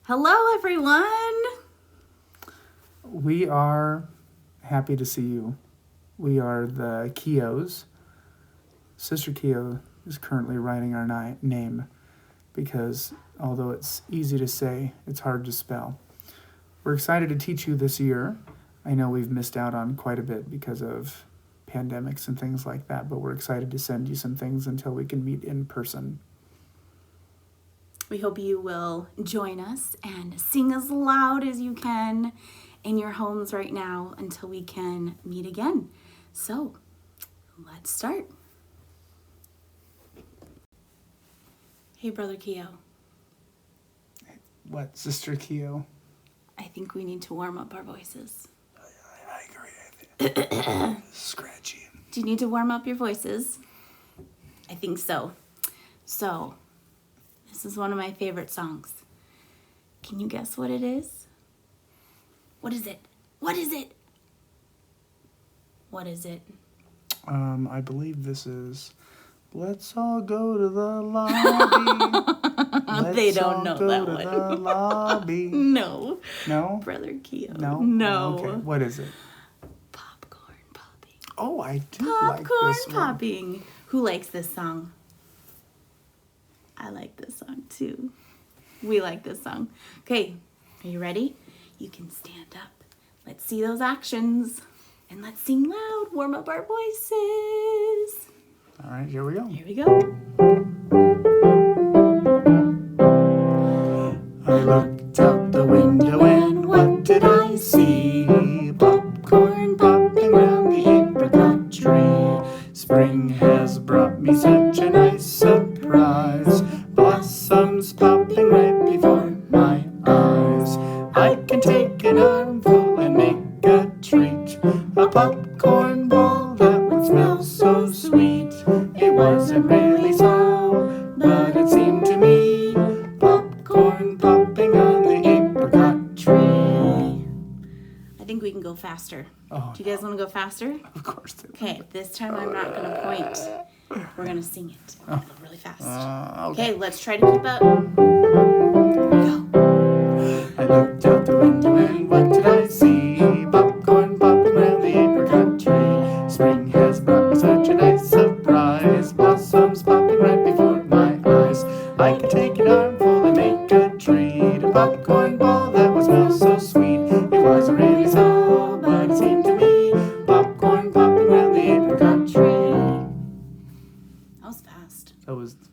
Hello, everyone. We are happy to see you. We are the Keos. Sister Keo is currently writing our name because although it's easy to say, it's hard to spell. We're excited to teach you this year. I know we've missed out on quite a bit because of pandemics and things like that, but we're excited to send you some things until we can meet in person. We hope you will join us and sing as loud as you can in your homes right now until we can meet again. So, let's start. Hey, Brother Keo. What, Sister Keo? I think we need to warm up our voices. I agree. Scratchy. Do you need to warm up your voices? I think so. So, this is one of my favorite songs. Can you guess what it is? What is it? What is it? What is it? I believe this is Let's All Go to the Lobby. They don't know that one. Let's all go to the lobby. No. No? Brother Keo. No? No. Okay, what is it? Popcorn popping. Oh, I do like Popcorn this one. popping. Who likes this song? I like this song too. We like this song. Okay, are you ready? You can stand up. Let's see those actions. And let's sing loud. Warm up our voices. All right, here we go. Here we go. I looked out the window and what did I see? Popcorn popping round the apricot tree. Spring has brought me such a nice surprise. Blossoms popping right before my eyes. I can take an armful and make a treat. A popcorn ball that would smell so sweet. It wasn't really so, but it seemed to me. Popcorn popping on the apricot tree. I think we can go faster. Oh, Do you guys want to go faster? of course. Okay, this time I'm not going to point. We're going to sing it. We're gonna go really fast. Okay. Okay, let's try to keep up. Here we go. I looked out the window and what did I see? Popcorn popping round the apricot tree. Spring has brought me such a nice surprise. Blossoms popping right before my eyes. I could take an armful and make a treat. A popcorn ball that would smell so sweet. It wasn't really so, but it seemed to me. Popcorn popping round the apricot tree. That was fast.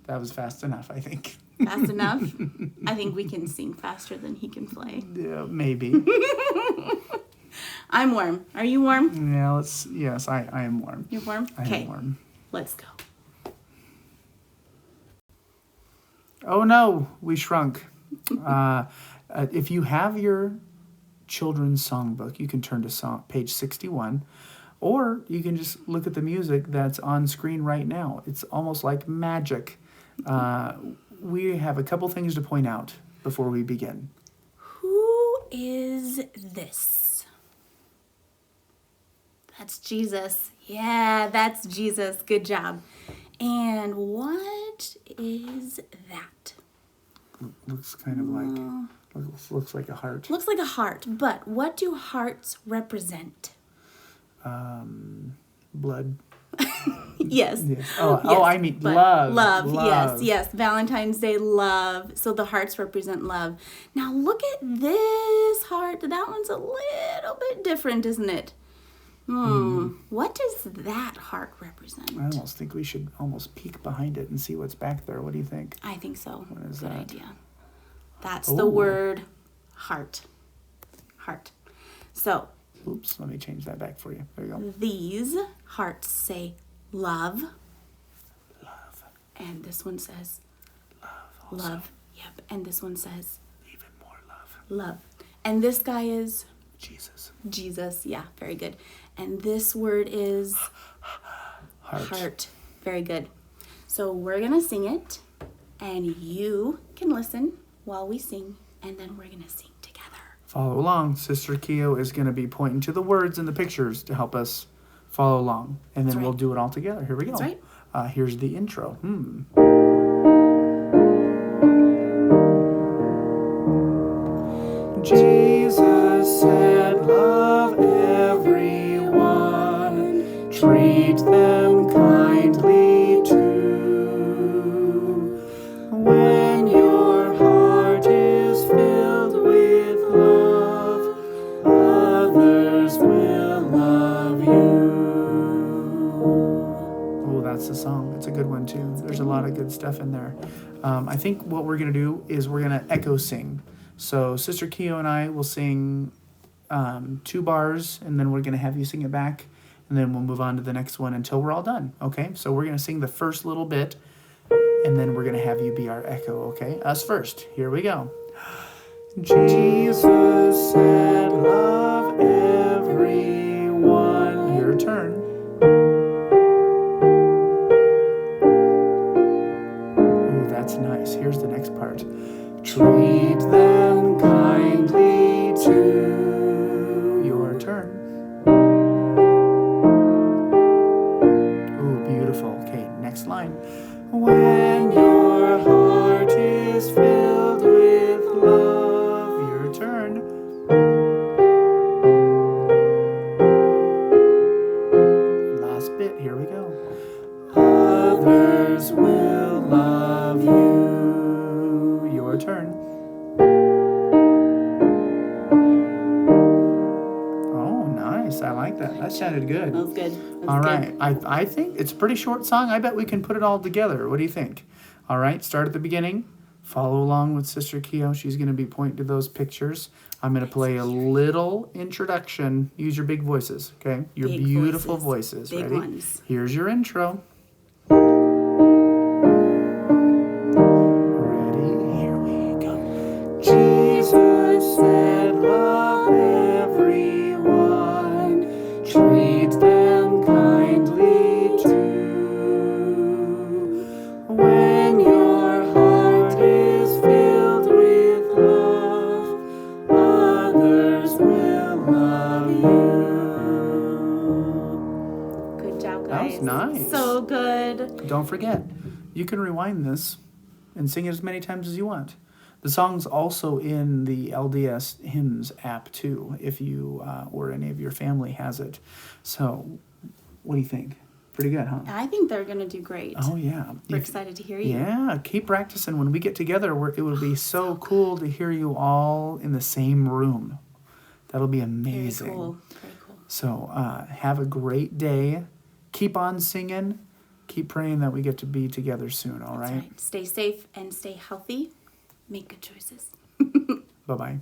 That was fast enough, I think. Fast enough? I think we can sing faster than he can play. Yeah, maybe. I'm warm. Are you warm? Yeah, yes, I am warm. You're warm? I Okay, am warm. let's go. Oh no, we shrunk. If you have your children's songbook, you can turn to page 61, or you can just look at the music that's on screen right now. It's almost like magic. We have a couple things to point out before we begin. Who is this? That's Jesus. Yeah, that's Jesus. Good job. And what is that? Looks kind of like looks like a heart. Looks like a heart, but what do hearts represent? Blood. Yes. Yes. Oh, Yes, I mean but love. Love. Yes. Valentine's Day, love. So the hearts represent love. Now look at this heart. That one's a little bit different, isn't it? What does that heart represent? I almost think we should almost peek behind it and see what's back there. What do you think? I think so. What is Good that? idea. That's the Ooh. word heart. Heart. So Oops, let me change that back for you. There you go. these hearts say love. Love. And this one says Love. Also. love. Yep. And this one says Even more love. love. And this guy is Jesus. Jesus. Yeah, very good. And this word is heart. Very good. So we're going to sing it, and you can listen while we sing, and then we're going to sing together. Follow along. Sister Keo is going to be pointing to the words and the pictures to help us follow along. And then we'll do it all together. Here we go. That's right. Here's the intro. I think what we're going to do is we're going to echo sing. So Sister Keo and I will sing 2 bars, and then we're going to have you sing it back, and then we'll move on to the next one until we're all done, okay? So we're going to sing the first little bit, and then we're going to have you be our echo, okay? Us first. Here we go. Jesus said, love everyone. Your turn. Ooh, that's nice. Here's the next part. Treat them kindly too. Your turn. Ooh, beautiful. Okay, next line. When your heart is filled with love. Your turn. Last bit. Here we go. Others will love you. Your turn. Oh, nice. I like that. That sounded good. That was good. All right. I think it's a pretty short song. I bet we can put it all together. What do you think? All right. Start at the beginning. Follow along with Sister Keo. She's going to be pointing to those pictures. I'm going to play a little introduction. Use your big voices, okay? Your Big beautiful voices. Big Ready? ones. Here's your intro. Ready? Here we go. Jesus said, love everyone. Treat them kindly too. When your heart is filled with love, others will love you. Good job, That guys. was nice. So good. Don't forget, you can rewind this and sing it as many times as you want. The song's also in the LDS Hymns app too, if you or any of your family has it. So, what do you think? Pretty good, huh? I think they're going to do great. Oh, yeah. We're excited to hear you. Yeah, keep practicing. When we get together, it will be so cool to hear you all in the same room. That'll be amazing. Very cool. Very cool. So, have a great day. Keep on singing. Keep praying that we get to be together soon, all That's right? right. Stay safe and stay healthy. Make good choices. Bye-bye.